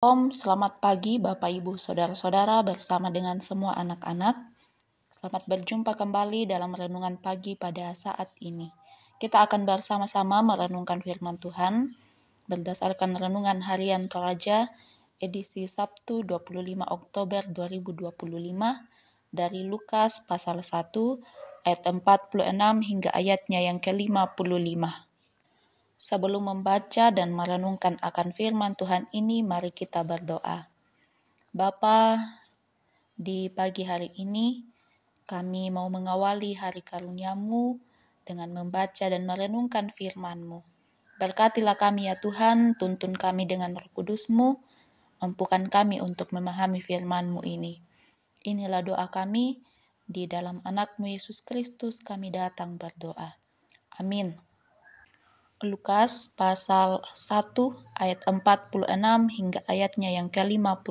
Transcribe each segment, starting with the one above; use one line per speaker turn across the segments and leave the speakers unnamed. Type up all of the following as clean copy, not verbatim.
Selamat pagi Bapak Ibu Saudara-saudara bersama dengan semua anak-anak. Selamat berjumpa kembali dalam renungan pagi pada saat ini. Kita akan bersama-sama merenungkan firman Tuhan berdasarkan renungan harian Toraja edisi Sabtu 25 Oktober 2025 dari Lukas pasal 1 ayat 46 hingga ayatnya yang ke-55. Sebelum membaca dan merenungkan akan firman Tuhan ini, mari kita berdoa. Bapa, di pagi hari ini kami mau mengawali hari karunia-Mu dengan membaca dan merenungkan firman-Mu. Berkatilah kami ya Tuhan, tuntun kami dengan Roh Kudus-Mu, mampukan kami untuk memahami firman-Mu ini. Inilah doa kami, di dalam anak-Mu Yesus Kristus kami datang berdoa. Amin. Lukas pasal 1 ayat 46 hingga ayatnya yang ke-55.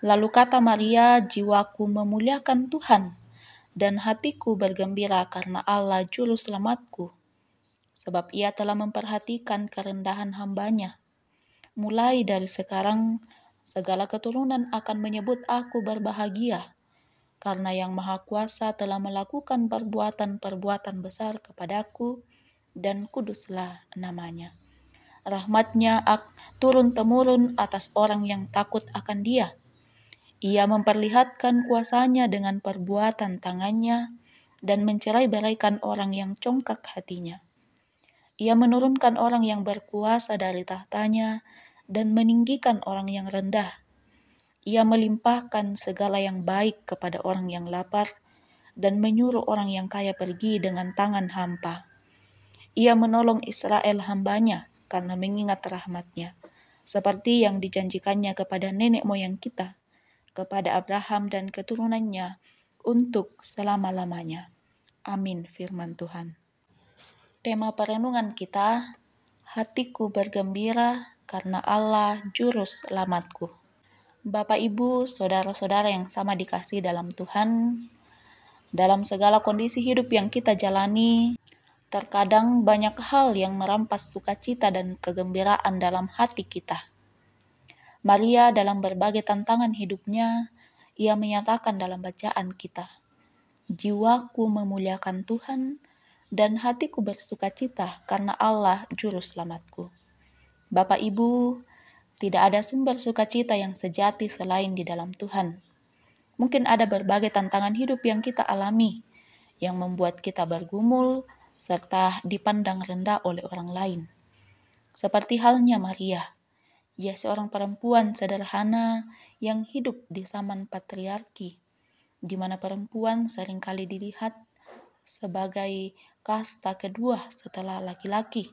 Lalu kata Maria, jiwaku memuliakan Tuhan, dan hatiku bergembira karena Allah Juru Selamatku, sebab Ia telah memperhatikan kerendahan hamba-Nya. Mulai dari sekarang, segala keturunan akan menyebut aku berbahagia, karena Yang Maha Kuasa telah melakukan perbuatan-perbuatan besar kepadaku, dan kuduslah namanya. Rahmat-Nya turun-temurun atas orang yang takut akan Dia. Ia memperlihatkan kuasa-Nya dengan perbuatan tangan-Nya dan mencerai-beraikan orang yang congkak hatinya. Ia menurunkan orang yang berkuasa dari tahtanya dan meninggikan orang yang rendah. Ia melimpahkan segala yang baik kepada orang yang lapar dan menyuruh orang yang kaya pergi dengan tangan hampa. Ia menolong Israel hamba-Nya karena mengingat rahmat-Nya, seperti yang dijanjikannya kepada nenek moyang kita, kepada Abraham dan keturunannya untuk selama-lamanya. Amin. Firman Tuhan. Tema perenungan kita, hatiku bergembira karena Allah Juru Selamatku. Bapak Ibu, saudara-saudara yang sama dikasihi dalam Tuhan, dalam segala kondisi hidup yang kita jalani, terkadang banyak hal yang merampas sukacita dan kegembiraan dalam hati kita. Maria dalam berbagai tantangan hidupnya, ia menyatakan dalam bacaan kita, jiwaku memuliakan Tuhan dan hatiku bersukacita karena Allah Juru Selamatku. Bapak Ibu, tidak ada sumber sukacita yang sejati selain di dalam Tuhan. Mungkin ada berbagai tantangan hidup yang kita alami, yang membuat kita bergumul serta dipandang rendah oleh orang lain. Seperti halnya Maria, ia seorang perempuan sederhana yang hidup di zaman patriarki, di mana perempuan seringkali dilihat sebagai kasta kedua setelah laki-laki.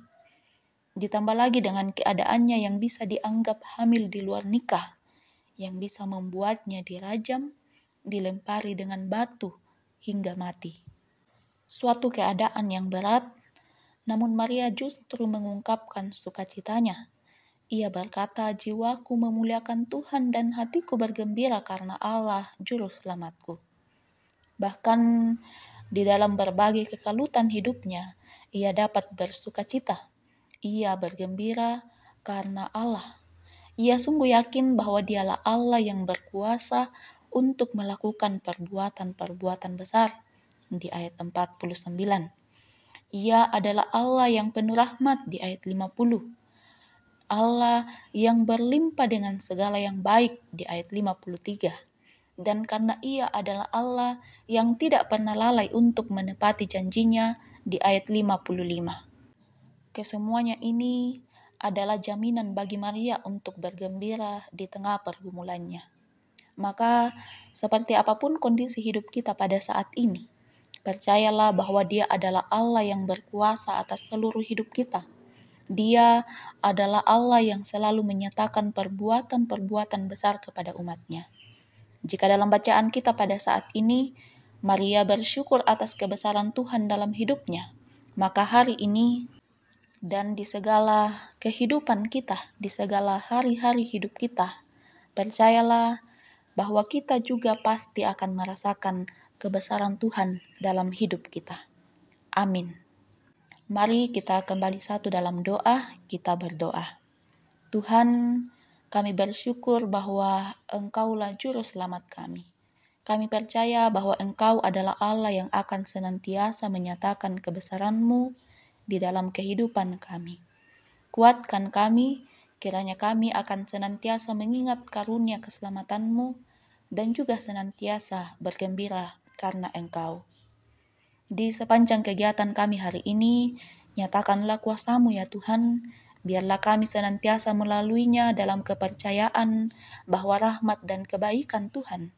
Ditambah lagi dengan keadaannya yang bisa dianggap hamil di luar nikah, yang bisa membuatnya dirajam, dilempari dengan batu hingga mati. Suatu keadaan yang berat, namun Maria justru mengungkapkan sukacitanya. Ia berkata, jiwaku memuliakan Tuhan dan hatiku bergembira karena Allah Juru Selamatku. Bahkan di dalam berbagai kekalutan hidupnya, ia dapat bersukacita. Ia bergembira karena Allah. Ia sungguh yakin bahwa Dialah Allah yang berkuasa untuk melakukan perbuatan-perbuatan besar. Di ayat 49. Ia adalah Allah yang penuh rahmat di ayat 50. Allah yang berlimpah dengan segala yang baik di ayat 53. Dan karena Ia adalah Allah yang tidak pernah lalai untuk menepati janjinya di ayat 55. Kesemuanya ini adalah jaminan bagi Maria untuk bergembira di tengah pergumulannya. Maka, seperti apapun kondisi hidup kita pada saat ini, percayalah bahwa Dia adalah Allah yang berkuasa atas seluruh hidup kita. Dia adalah Allah yang selalu menyatakan perbuatan-perbuatan besar kepada umat-Nya. Jika dalam bacaan kita pada saat ini, Maria bersyukur atas kebesaran Tuhan dalam hidupnya, maka hari ini dan di segala kehidupan kita, di segala hari-hari hidup kita, percayalah bahwa kita juga pasti akan merasakan kebesaran Tuhan dalam hidup kita. Amin. Mari kita kembali satu dalam doa, kita berdoa. Tuhan, Kami bersyukur bahwa Engkaulah juru selamat kami. Kami percaya bahwa Engkau adalah Allah yang akan senantiasa menyatakan kebesaran-Mu di dalam kehidupan kami. Kuatkan kami, kiranya kami akan senantiasa mengingat karunia keselamatan-Mu dan juga senantiasa bergembira karena Engkau. Di sepanjang kegiatan kami hari ini, nyatakanlah kuasa-Mu ya Tuhan, biarlah kami senantiasa melaluinya dalam kepercayaan bahwa rahmat dan kebaikan Tuhan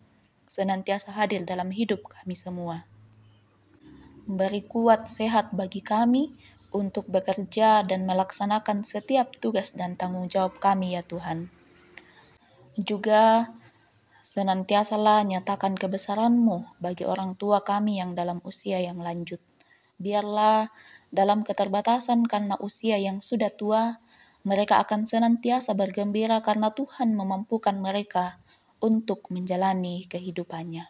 senantiasa hadir dalam hidup kami semua. Beri kuat sehat bagi kami untuk bekerja dan melaksanakan setiap tugas dan tanggung jawab kami ya Tuhan. Juga senantiasalah nyatakan kebesaran-Mu bagi orang tua kami yang dalam usia yang lanjut. Biarlah dalam keterbatasan karena usia yang sudah tua, mereka akan senantiasa bergembira karena Tuhan memampukan mereka untuk menjalani kehidupannya.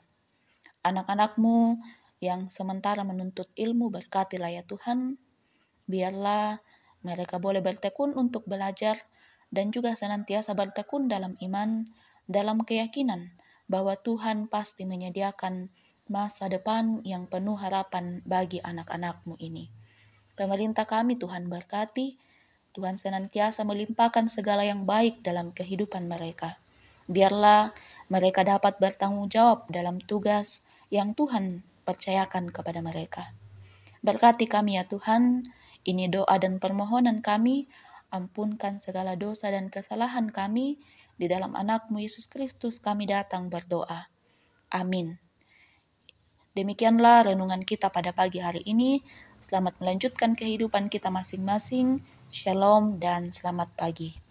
Anak-anak-Mu yang sementara menuntut ilmu, berkatilah ya Tuhan. Biarlah mereka boleh bertekun untuk belajar dan juga senantiasa bertekun dalam iman, dalam keyakinan bahwa Tuhan pasti menyediakan masa depan yang penuh harapan bagi anak-anak-Mu ini. Pemerintah kami Tuhan berkati, Tuhan senantiasa melimpahkan segala yang baik dalam kehidupan mereka. Biarlah mereka dapat bertanggung jawab dalam tugas yang Tuhan percayakan kepada mereka. Berkati kami ya Tuhan, ini doa dan permohonan kami, ampunkan segala dosa dan kesalahan kami, di dalam anak-Mu Yesus Kristus kami datang berdoa. Amin. Demikianlah renungan kita pada pagi hari ini. Selamat melanjutkan kehidupan kita masing-masing. Shalom dan selamat pagi.